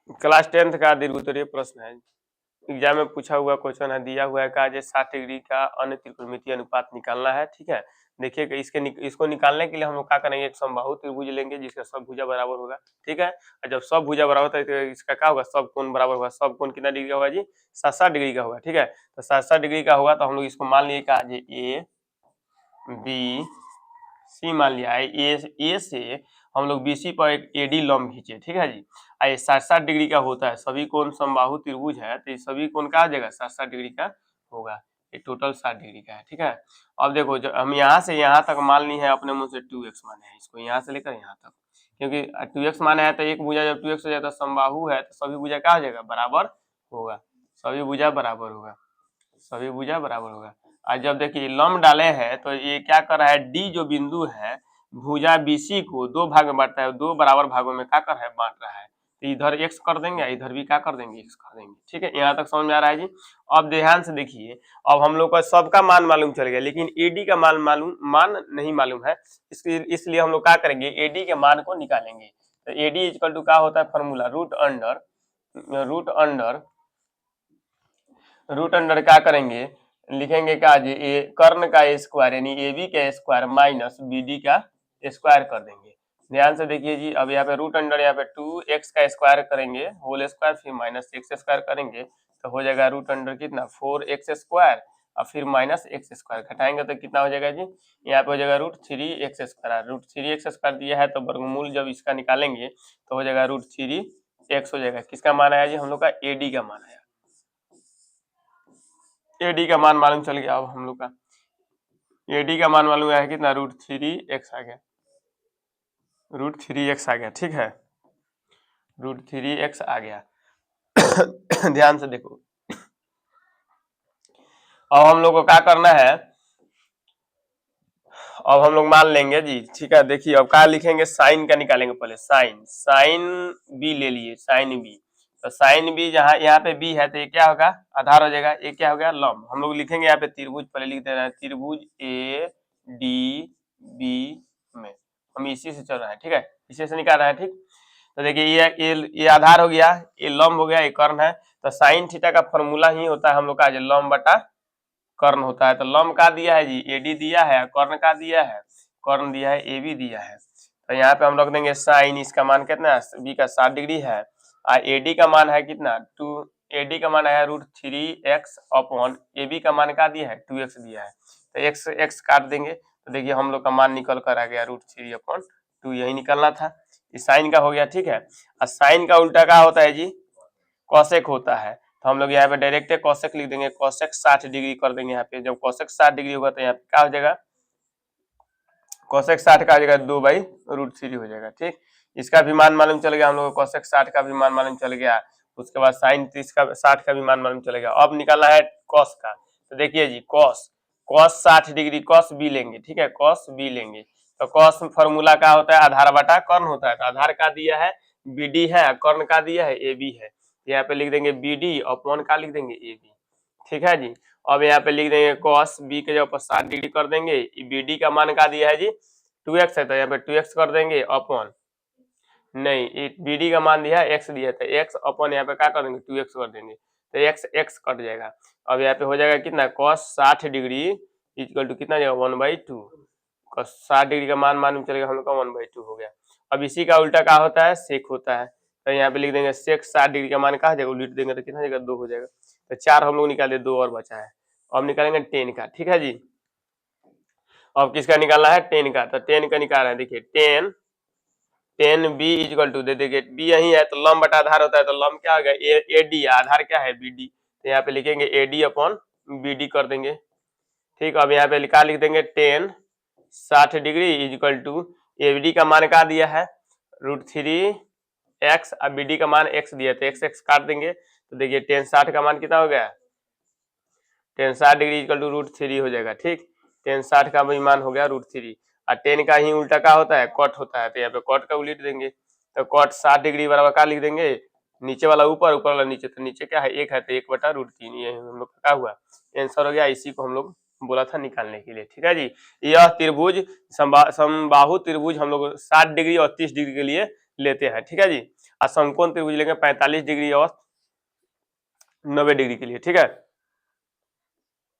Class 10th का दीर्घवृत्तीय प्रश्न है। एग्जाम में पूछा हुआ क्वेश्चन है, दिया हुआ है कहा जो 60 डिग्री का अन्य त्रिकोणमितीय अनुपात निकालना है। ठीक है, देखिए कि इसको निकालने के लिए हम लोग क्या करेंगे, एक समबाहु त्रिभुज लेंगे जिसका सब भुजा बराबर होगा। ठीक है, और जब सब भुजा बराबर होता है तो इसका क्या होगा, सब कोण बराबर होगा। सब कोण कितना डिग्री का होगा जी, 60 डिग्री का होगा। ठीक है, तो 60 डिग्री का होगा तो हम लोग इसको मान लिए कहा ए बी सी मान लिया है। ए से हम लोग बीसी पर एक एडी लंब खींचे। ठीक है जी, ये 60 डिग्री का होता है। सभी कोण समबाहु त्रिभुज है तो ये सभी कोण का आ जाएगा 60 डिग्री का होगा। ये टोटल 60 डिग्री का है। ठीक है, अब देखो जो हम यहाँ से यहाँ तक मान ली है अपने मुंह से 2x माने है, इसको यहाँ से लेकर यहाँ तक, क्योंकि 2x माना है तो एक भुजा जब 2x हो जाता है समबाहु है तो सभी भुजा क्या हो जाएगा, बराबर होगा। सभी भुजा बराबर होगा, सभी भुजा बराबर होगा। और जब देखिए लंब डाले हैं तो ये क्या कर रहा है, डी जो बिंदु है भुजा बीसी को दो भाग में बांटता है, दो बराबर भागों में क्या कर रहा है, बांट रहा है। तो इधर एक्स कर देंगे, इधर भी क्या कर देंगे, एक्स कर देंगे। ठीक है, यहाँ तक समझ में आ रहा है जी। अब ध्यान से देखिए, अब हम लोग का सबका मान मालूम चल गया, लेकिन एडी का मान नहीं मालूम है। इसलिए हम लोग क्या करेंगे, एडी के मान को निकालेंगे। तो एडी इक्वल टू क्या होता है, फॉर्मूला रूट अंडर क्या करेंगे, लिखेंगे क्या जी, ए कर्ण का स्क्वायर यानी ए बी का स्क्वायर माइनस बी डी का स्क्वायर कर देंगे। ध्यान से देखिए जी, अब यहाँ पे रूट अंडर यहाँ पे 2x का स्क्वायर करेंगे होल स्क्वायर, फिर माइनस एक्स स्क्वायर करेंगे तो हो जाएगा रूट अंडर कितना 4x स्क्वायर, और फिर माइनस एक्स स्क्वायर घटाएंगे तो कितना हो जाएगा जी, यहाँ पे हो जाएगा √3x स्क्वायर। √3x स्क्वायर दिया है तो वर्गमूल जब इसका निकालेंगे तो हो जाएगा √3x हो जाएगा। किसका मान आया जी, हम लोग का एडी का मान आया। एडी का मान मालूम चल गया। अब हम लोग का एडी का मान मालूम है कितना, √3x आ गया, √3x आ गया। ठीक है, √3x आ गया। ध्यान से देखो, अब हम लोग को क्या करना है, अब हम लोग मान लेंगे जी। ठीक है, देखिए अब क्या लिखेंगे, साइन का निकालेंगे पहले। साइन बी ले लिए, साइन बी। तो साइन बी जहाँ यहाँ पे बी है तो ये क्या होगा, आधार हो जाएगा। ये क्या हो गया, लंब। हम लोग लिखेंगे यहाँ पे त्रिभुज, पहले लिख दे रहे हैं त्रिभुज ए डी बी में, हम इसी से चल रहे हैं। ठीक है, इसी से निकाल रहे हैं। ठीक, तो देखिए ये आधार हो गया, ये लंब हो गया, ये कर्ण है। तो साइन थीटा का फॉर्मूला ही होता है हम लोग का लंब बटा कर्ण होता है। तो लंब का दिया है जी एडी दिया है, कर्ण का दिया है, कर्ण दिया है ए बी दिया है। तो यहाँ पे हम रख देंगे साइन, इसका मान कितना है, बी का 60 डिग्री है, और एडी का मान है कितना 2, एडी का मान है √3x अपॉन ए बी का मान का दिया है 2x दिया है। तो x काट देंगे तो देखिए हम लोग का मान निकल कर आ गया √3/2, यही निकलना था। इस साइन का हो गया। ठीक है, और साइन का उल्टा क्या होता है जी, कॉसेक होता है। तो हम लोग यहाँ पे डायरेक्ट कॉसेक लिख देंगे, कॉसेक 60 डिग्री कर देंगे यहाँ पे। जब कॉसेक 60 डिग्री होगा तो यहाँ पे क्या हो जाएगा, कॉसेक 60 का आ जाएगा 2/√3 हो जाएगा। ठीक, इसका भी मान मालूम चल गया हम लोग को, कॉसेक 60 का भी मान मालूम चल गया। उसके बाद साइन 30 का 60 का भी मान मालूम चल गया। अब निकालना है कॉस का। तो देखिए जी, कॉस 60 डिग्री कॉस बी लेंगे। ठीक है, कॉस बी लेंगे तो कॉस फॉर्मूला क्या होता है, आधार बटा कर्ण होता है। तो आधार का दिया है बी डी है, कर्ण का दिया है ए बी है। यहाँ पे लिख देंगे बी डी, अपॉन का लिख देंगे ए बी। ठीक है जी, अब यहाँ पे लिख देंगे cos b के जगह पर 60 डिग्री कर देंगे। बी डी का मान का दिया है जी 2x है तो यहाँ पे 2x कर देंगे, अपॉन नहीं बी डी का मान दिया है x दिया है तो x अपॉन यहाँ पे क्या कर देंगे 2x कर देंगे तो x कट जाएगा। अब यहाँ पे हो जाएगा कितना, cos 60 डिग्री इक्वल टू कितना जाएगा 1/2। cos 60 डिग्री का मान मालूम चलेगा हम लोग का 1/2 हो गया। अब इसी का उल्टा क्या होता है, सेक होता है। तो यहाँ पे लिख देंगे सेक 60 डिग्री का मान कहा जाएगा, उलट देंगे तो कितना जाएगा 2 हो जाएगा। तो 4 हम लोग निकाले, 2 और बचा है। अब निकालेंगे 10 का। ठीक है जी, अब किसका निकालना है, 10 का। तो 10 का निकाल रहे हैं, देखिए 10 बी इक्वल टू, दे देखिए बी यही है तो लंब बटा आधार होता है। तो लंब क्या हो गया, ए डी, आधार क्या है बी डी। तो यहाँ पे लिखेंगे a d upon b d कर देंगे। ठीक, अब यहाँ पे लिख देंगे 10 60 degree equal to a d का मान क्या दिया है √3x, अब बी डी का मान x दिया तो x काट देंगे। तो देखिए 10 60 का मान कितना हो गया, 10 60 डिग्री इक्वल टू √3 हो जाएगा। ठीक, 10 60 का भी मान हो गया √3, और 10 का ही उल्टा क्या होता है, कट होता है। तो यहाँ पे कट का उल्ट देंगे तो कट 60 डिग्री बराबर क्या लिख देंगे, नीचे वाला ऊपर, ऊपर वाला नीचे। तो नीचे क्या है, 1 है तो 1/√3, ये हम लोग का हुआ आंसर हो गया। इसी को हम लोग बोला था निकालने के लिए। ठीक है जी, यह त्रिभुज समबाहु त्रिभुज हम लोग 60 डिग्री और 30 डिग्री के लिए लेते हैं। ठीक है जी, और समकोण त्रिभुज लेंगे 45 डिग्री और 90 डिग्री के लिए, ठीक है।